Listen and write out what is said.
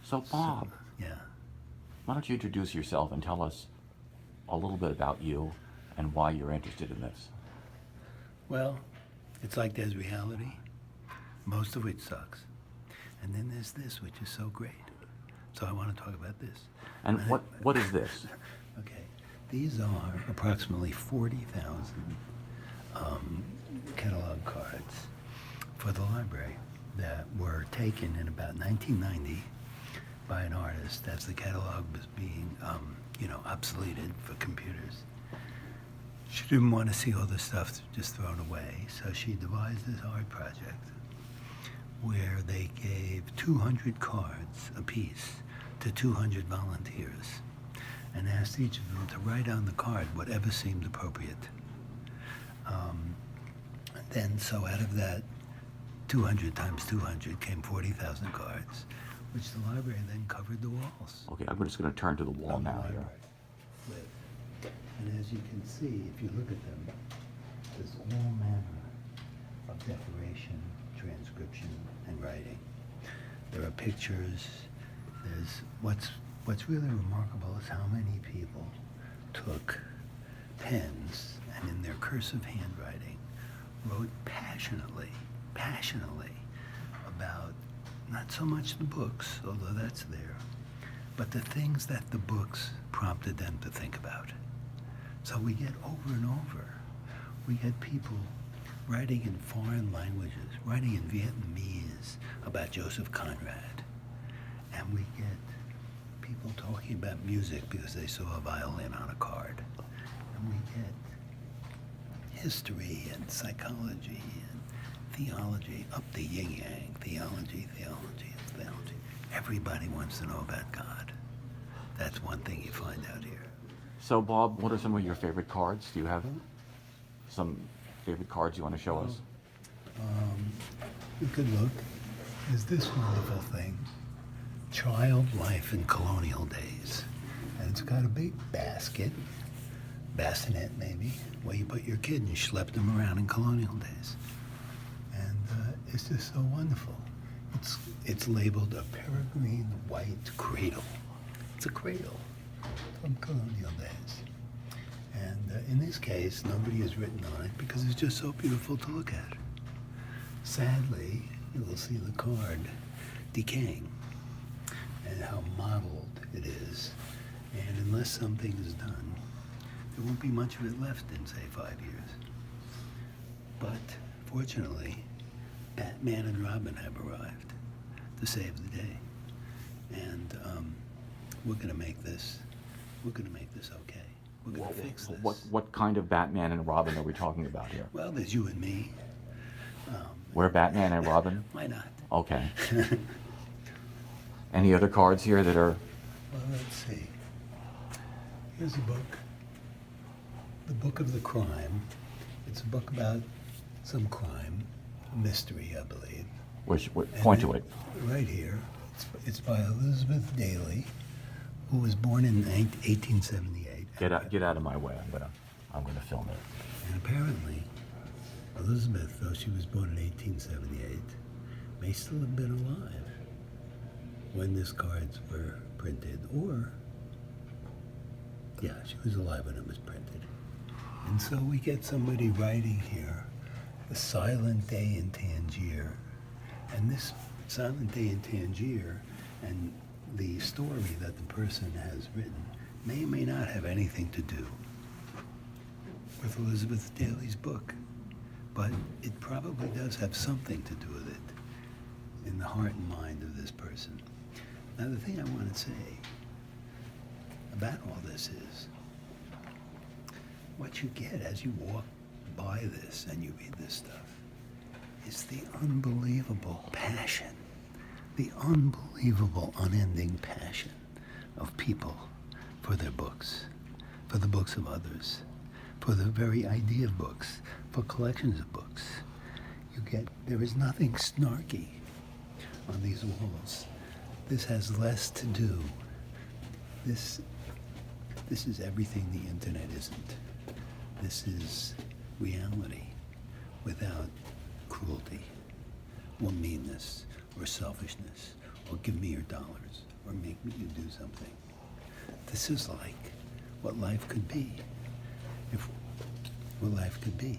So, Bob, Yeah. why don't you introduce yourself and tell us a little bit about you and why you're interested in this? Well, it's like there's reality, most of which sucks. And then there's this, which is so great. So I want to talk about this. And what is this? Okay. These are approximately 40,000 catalog cards for the library that were taken in about 1990 by an artist as the catalog was being, obsoleted for computers. She didn't want to see all the stuff just thrown away, so she devised this art project where they gave 200 cards apiece to 200 volunteers and asked each of them to write on the card whatever seemed appropriate. So out of that 200 times 200 came 40,000 cards, which the library then covered the walls. Okay, I'm just going to turn to the wall of the now here. library with. And as you can see, if you look at them, there's all manner of decoration, transcription, and writing. There are pictures. There's what's really remarkable is how many people took pens and in their cursive handwriting wrote passionately about not so much the books, although that's there, but the things that the books prompted them to think about. So we get over and over, we get people writing in foreign languages, writing in Vietnamese about Joseph Conrad, and we get people talking about music because they saw a violin on a card, and we get history and psychology and theology, up the yin-yang, theology. Everybody wants to know about God. That's one thing you find out here. So, Bob, what are some of your favorite cards? Do you have some favorite cards you want to show us? A good look is this wonderful thing, Child Life in Colonial Days. And it's got a big basket, bassinet maybe, where you put your kid and you schlepped them around in colonial days. And it's just so wonderful. It's labeled a peregrine white cradle. It's a cradle from colonial days. And in this case, nobody has written on it because it's just so beautiful to look at. Sadly, you will see the card decaying and how mottled it is. And unless something is done, there won't be much of it left in, say, 5 years. But fortunately, Batman and Robin have arrived to save the day. And we're going to make this okay. We're going to fix this. What kind of Batman and Robin are we talking about here? Well, there's you and me. We're Batman and Robin? Why not? Okay. Any other cards here that are... Well, let's see. Here's a book. The Book of the Crime. It's a book about some crime, a mystery, I believe. Point to it. Right here. It's by Elizabeth Daly, who was born in 1878. Get out of my way. I'm gonna film it. And apparently, Elizabeth, though she was born in 1878, may still have been alive when these cards were printed. Or, yeah, she was alive when it was printed. And so we get somebody writing here, The Silent Day in Tangier. And this Silent Day in Tangier and the story that the person has written may or may not have anything to do with Elizabeth Daly's book. But it probably does have something to do with it in the heart and mind of this person. Now, the thing I want to say about all this is what you get as you walk by this and you read this stuff is the unbelievable passion, the unbelievable, unending passion of people for their books, for the books of others, for the very idea of books, for collections of books. There is nothing snarky on these walls. This has less to do. This is everything the internet isn't. This is reality without cruelty or meanness or selfishness or give me your dollars. or make you do something. This is like what life could be. What life could be.